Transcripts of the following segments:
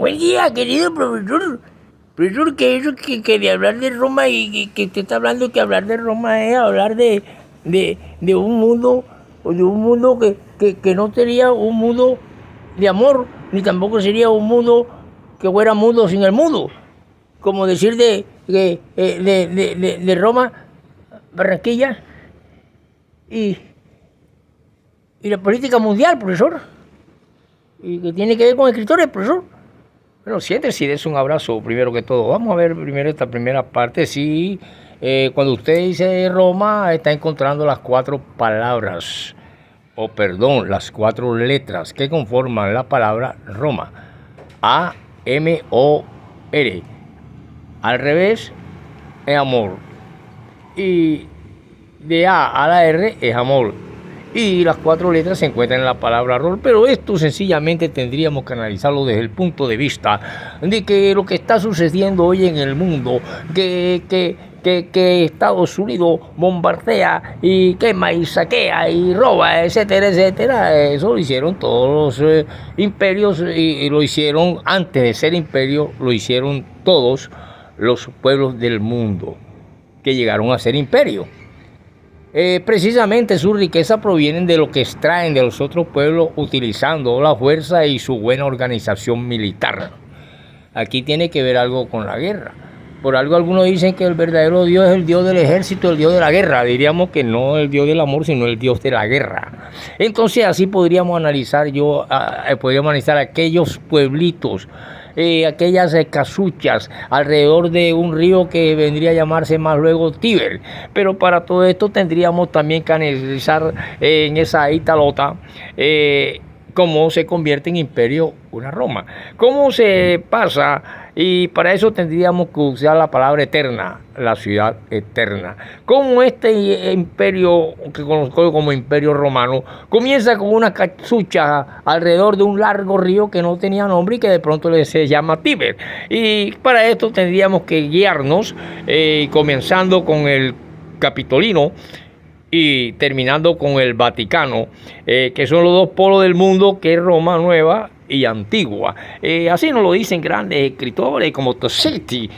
Buen día, querido profesor. Profesor, que eso que de hablar de Roma y que usted está hablando que hablar de Roma es hablar de un mundo, que no sería un mundo de amor, ni tampoco sería un mundo que fuera mudo sin el mudo. Como decir de Roma, Barranquilla y la política mundial, profesor. Y que tiene que ver con escritores, profesor. Bueno, siéntese y des un abrazo primero que todo. Vamos a ver primero esta primera parte. Sí, cuando usted dice Roma, está encontrando las 4 palabras, las 4 letras que conforman la palabra Roma. A-M-O-R. Al revés es amor. Y de A a la R es amor. Y las 4 letras se encuentran en la palabra rol, pero esto sencillamente tendríamos que analizarlo desde el punto de vista de que lo que está sucediendo hoy en el mundo, que Estados Unidos bombardea y quema y saquea y roba, etcétera, etcétera. Eso lo hicieron todos los imperios y lo hicieron antes de ser imperio, lo hicieron todos los pueblos del mundo que llegaron a ser imperio. Precisamente su riqueza proviene de lo que extraen de los otros pueblos utilizando la fuerza y su buena organización militar. Aquí tiene que ver algo con la guerra. Por algo algunos dicen que el verdadero Dios es el Dios del ejército, el Dios de la guerra. Diríamos que no el Dios del amor, sino el Dios de la guerra. Entonces así podríamos analizar aquellos pueblitos, aquellas casuchas alrededor de un río que vendría a llamarse más luego Tíber. Pero para todo esto tendríamos también que analizar en esa italota cómo se convierte en imperio una Roma, cómo se pasa, y para eso tendríamos que usar la palabra eterna, la ciudad eterna. Cómo este imperio, que conozco como imperio romano, comienza con una casucha alrededor de un largo río que no tenía nombre y que de pronto se llama Tíber. Y para esto tendríamos que guiarnos, comenzando con el Capitolino y terminando con el Vaticano, que son los 2 polos del mundo, que es Roma Nueva y Antigua. Así nos lo dicen grandes escritores como Tossetti.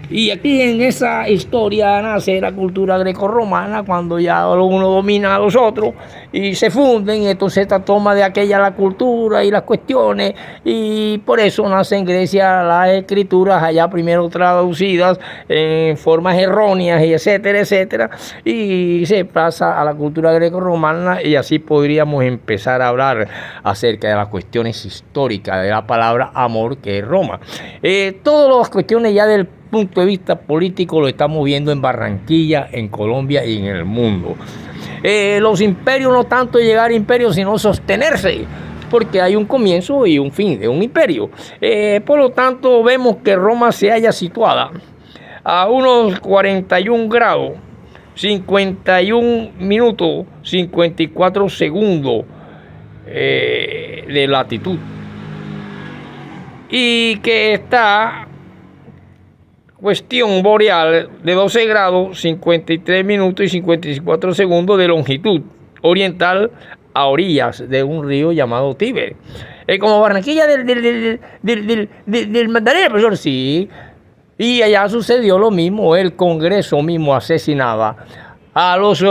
Y aquí en esa historia nace la cultura grecorromana, cuando ya uno domina a los otros y se funden, y entonces esta toma de aquella la cultura y las cuestiones, y por eso nace en Grecia las escrituras allá primero traducidas en formas erróneas y etcétera, etcétera, y se pasa a la cultura grecorromana, y así podríamos empezar a hablar acerca de las cuestiones históricas de la palabra amor, que es Roma. Todas las cuestiones ya del punto de vista político lo estamos viendo en Barranquilla, en Colombia y en el mundo. Los imperios no tanto llegar a imperios, sino sostenerse, porque hay un comienzo y un fin de un imperio. Por lo tanto, vemos que Roma se halla situada a unos 41 grados, 51 minutos, 54 segundos de latitud, y que está cuestión boreal de 12 grados, 53 minutos y 54 segundos de longitud oriental a orillas de un río llamado Tíber. Como Barranquilla del Magdalena, profesor, sí. Y allá sucedió lo mismo, el Congreso mismo asesinaba a los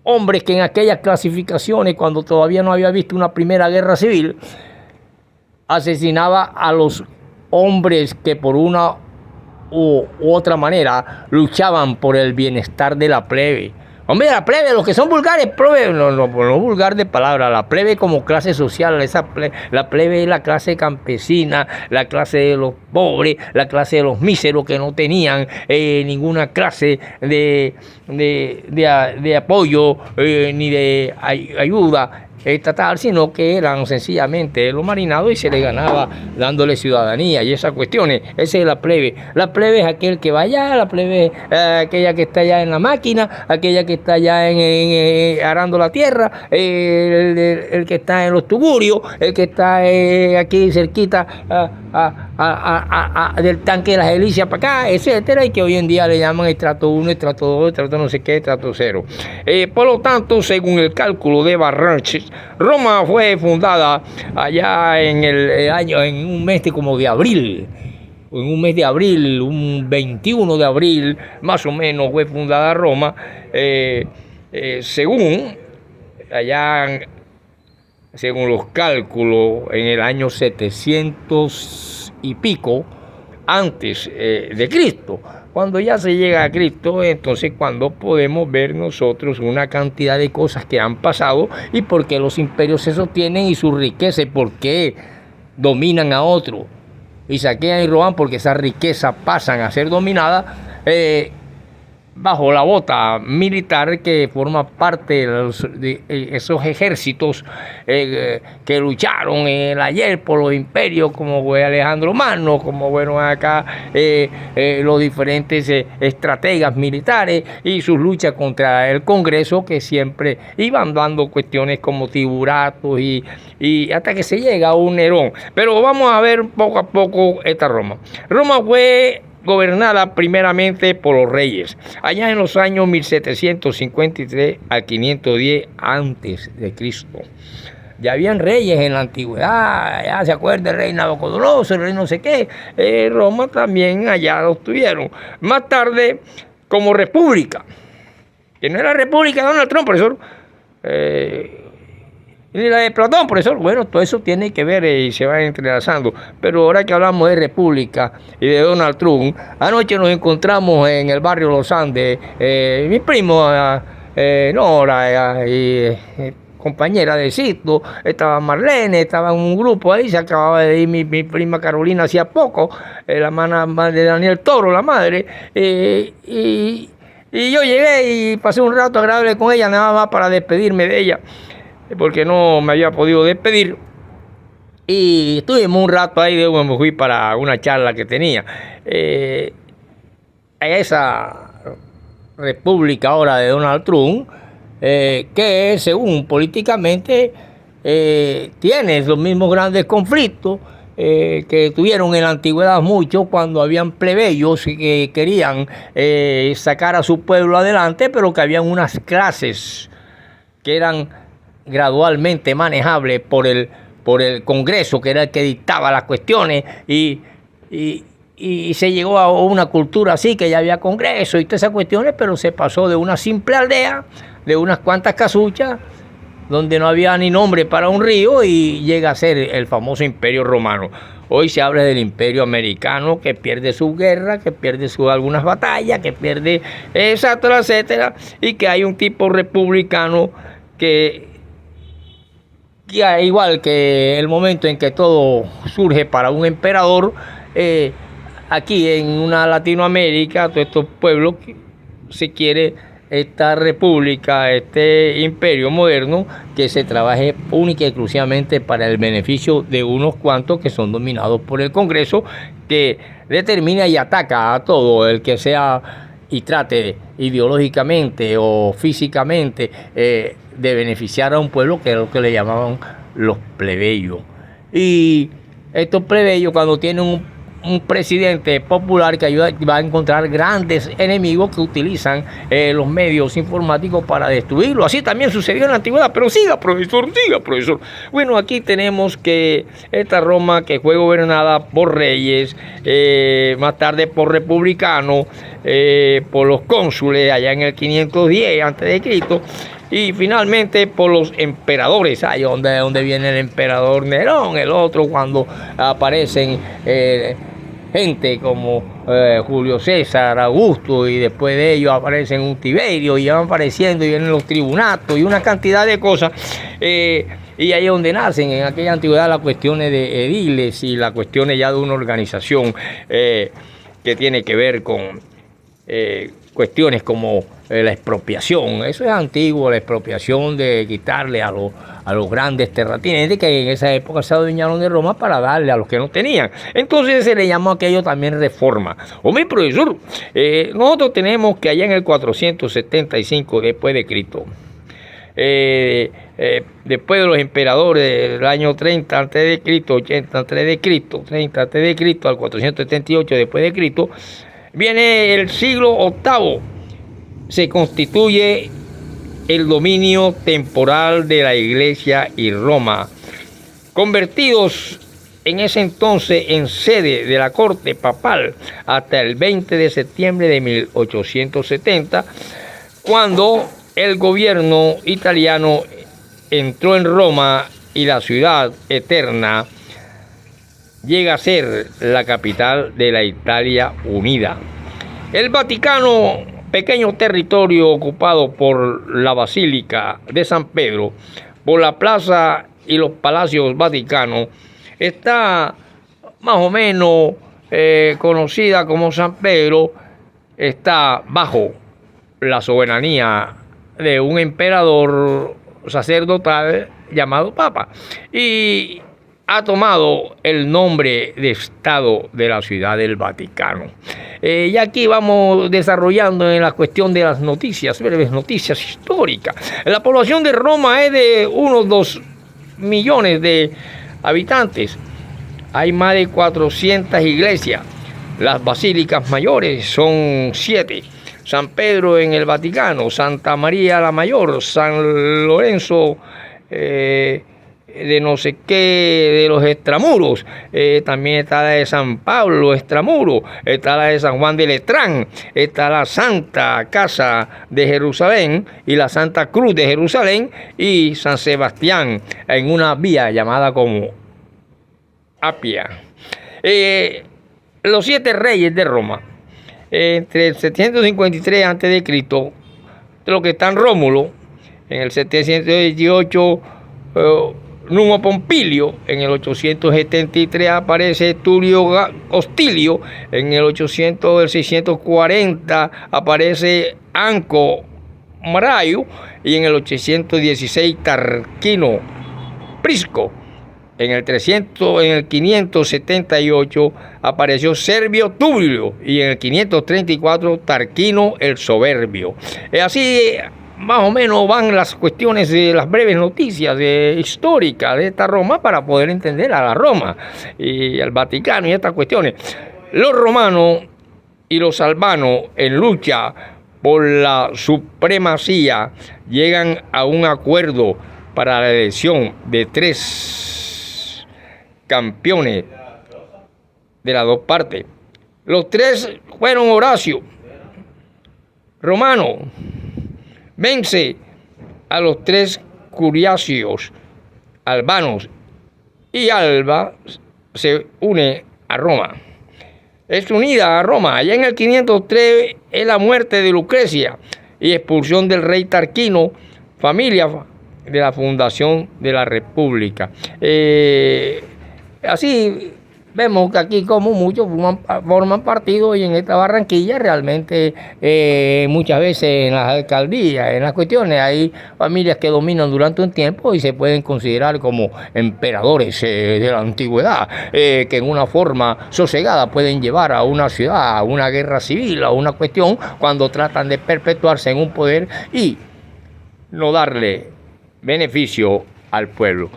hombres que en aquellas clasificaciones, cuando todavía no había visto una primera guerra civil, asesinaba a los hombres que por una u otra manera luchaban por el bienestar de la plebe. Hombre, la plebe, los que son vulgares, no vulgar de palabra, la plebe como clase social, la plebe es la clase campesina, la clase de los pobres, la clase de los míseros que no tenían ninguna clase de apoyo ni de ayuda estatal, sino que eran sencillamente los marinados, y se les ganaba dándole ciudadanía y esas cuestiones. Esa es la plebe. La plebe es aquel que va allá, la plebe es aquella que está allá en la máquina, aquella que está allá arando la tierra, el que está en los tugurios, el que está aquí cerquita del tanque de las Delicias para acá, etcétera, y que hoy en día le llaman estrato 1, estrato 2, estrato no sé qué, estrato 0. Por lo tanto, según el cálculo de Barranchi, Roma fue fundada allá en el año, en un mes como de abril. En un mes de abril, un 21 de abril, más o menos, fue fundada Roma, según los cálculos, en el año 700 y pico antes de Cristo. Cuando ya se llega a Cristo, entonces cuando podemos ver nosotros una cantidad de cosas que han pasado y por qué los imperios se sostienen y su riqueza y por qué dominan a otros y saquean y roban, porque esa riqueza pasan a ser dominada bajo la bota militar que forma parte de esos ejércitos que lucharon en el ayer por los imperios, como fue Alejandro Magno, como fueron acá los diferentes estrategas militares y sus luchas contra el Congreso, que siempre iban dando cuestiones como tiburatos y hasta que se llega a un Nerón. Pero vamos a ver poco a poco esta Roma. Roma fue gobernada primeramente por los reyes, allá en los años 1753 al 510 antes de Cristo. Ya habían reyes en la antigüedad, ya se acuerda el rey Nabucodonosor, el rey no sé qué. Roma también allá lo tuvieron. Más tarde, como república, que no era la república de Donald Trump, profesor, ni la de Platón, profesor. Bueno, todo eso tiene que ver y se va entrelazando. Pero ahora que hablamos de república y de Donald Trump, anoche nos encontramos en el barrio Los Andes, mi primo Nora y compañera de Cito, estaba Marlene, estaba en un grupo ahí, se acababa de ir mi prima Carolina hacía poco, la hermana de Daniel Toro, la madre, y yo llegué y pasé un rato agradable con ella, nada más para despedirme de ella, porque no me había podido despedir. Y estuvimos un rato ahí, luego me fui para una charla que tenía. Esa república ahora de Donald Trump, que según políticamente tiene los mismos grandes conflictos que tuvieron en la antigüedad mucho cuando habían plebeyos que querían sacar a su pueblo adelante, pero que habían unas clases que eran gradualmente manejable por el Congreso, que era el que dictaba las cuestiones, y se llegó a una cultura así, que ya había Congreso y todas esas cuestiones, pero se pasó de una simple aldea, de unas cuantas casuchas, donde no había ni nombre para un río, y llega a ser el famoso Imperio Romano. Hoy se habla del Imperio Americano, que pierde su guerra, que pierde algunas batallas, que pierde, etcétera, etcétera, y que hay un tipo republicano que igual que el momento en que todo surge para un emperador, aquí en una Latinoamérica, todos estos pueblos, se quiere esta república, este imperio moderno, que se trabaje única y exclusivamente para el beneficio de unos cuantos que son dominados por el Congreso, que determina y ataca a todo el que sea y trate ideológicamente o físicamente de beneficiar a un pueblo, que es lo que le llamaban los plebeyos. Y estos plebeyos, cuando tienen un presidente popular que ayuda, va a encontrar grandes enemigos que utilizan los medios informáticos para destruirlo. Así también sucedió en la antigüedad. Pero siga, profesor, siga, profesor. Bueno, aquí tenemos que esta Roma, que fue gobernada por reyes, más tarde por republicanos, por los cónsules allá en el 510 a.C., y finalmente por los emperadores. Ahí donde viene el emperador Nerón, el otro, cuando aparecen gente como Julio César, Augusto, y después de ellos aparecen un Tiberio, y van apareciendo y vienen los tribunatos y una cantidad de cosas. Y ahí es donde nacen en aquella antigüedad las cuestiones de ediles y las cuestiones ya de una organización que tiene que ver con cuestiones como la expropiación. Eso es antiguo, la expropiación de quitarle a los grandes terratenientes que en esa época se adueñaron de Roma para darle a los que no tenían. Entonces se le llamó aquello también reforma. Hombre, profesor, nosotros tenemos que allá en el 475 después de Cristo, después de los emperadores del año 30 a.C., 80 a.C., 30 a.C. al 478 después de Cristo, viene el siglo VIII, se constituye el dominio temporal de la Iglesia y Roma, convertidos en ese entonces en sede de la corte papal hasta el 20 de septiembre de 1870, cuando el gobierno italiano entró en Roma y la ciudad eterna llega a ser la capital de la Italia unida. El Vaticano, pequeño territorio ocupado por la Basílica de San Pedro, por la plaza y los palacios vaticanos, está más o menos conocida como San Pedro, está bajo la soberanía de un emperador sacerdotal llamado Papa, y ha tomado el nombre de Estado de la Ciudad del Vaticano. Y aquí vamos desarrollando en la cuestión de las noticias, breves noticias históricas. La población de Roma es de unos 2 millones de habitantes. Hay más de 400 iglesias. Las basílicas mayores son 7. San Pedro en el Vaticano, Santa María la Mayor, San Lorenzo de no sé qué, de los extramuros, también está la de San Pablo extramuro, está la de San Juan de Letrán, está la Santa Casa de Jerusalén y la Santa Cruz de Jerusalén y San Sebastián en una vía llamada como Apia. Los 7 reyes de Roma, entre el 753 a.C., lo que está en Rómulo, en el 718 Numo Pompilio, en el 873 aparece Tulio Hostilio, en el 640 aparece Anco Marayo y en el 816 Tarquino Prisco. En el 578 apareció Servio Tulio y en el 534 Tarquino el Soberbio. Así más o menos van las cuestiones de las breves noticias históricas de esta Roma para poder entender a la Roma y al Vaticano y estas cuestiones. Los romanos y los albanos en lucha por la supremacía llegan a un acuerdo para la elección de 3 campeones de las 2 partes. Los 3 fueron Horacio, romano, vence a los 3 curiacios albanos y Alba se une a Roma. Es unida a Roma. Allá en el 503 es la muerte de Lucrecia y expulsión del rey Tarquino, familia de la fundación de la República. Así vemos que aquí como muchos forman partido y en esta Barranquilla realmente muchas veces en las alcaldías, en las cuestiones, hay familias que dominan durante un tiempo y se pueden considerar como emperadores de la antigüedad, que en una forma sosegada pueden llevar a una ciudad a una guerra civil, a una cuestión, cuando tratan de perpetuarse en un poder y no darle beneficio al pueblo,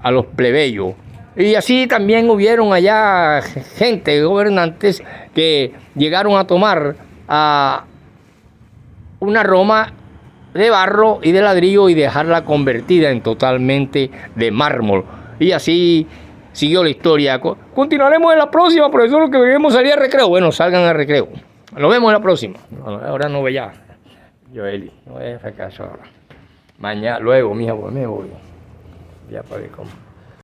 a los plebeyos. Y así también hubieron allá gente, gobernantes, que llegaron a tomar a una Roma de barro y de ladrillo y dejarla convertida en totalmente de mármol. Y así siguió la historia. Continuaremos en la próxima, profesor, que debemos salir a recreo. Bueno, salgan a recreo. Nos vemos en la próxima. Ahora no ve ya, Joeli, no es fracaso ahora. Mañana, luego, mija, pues me voy. Ya pagué como.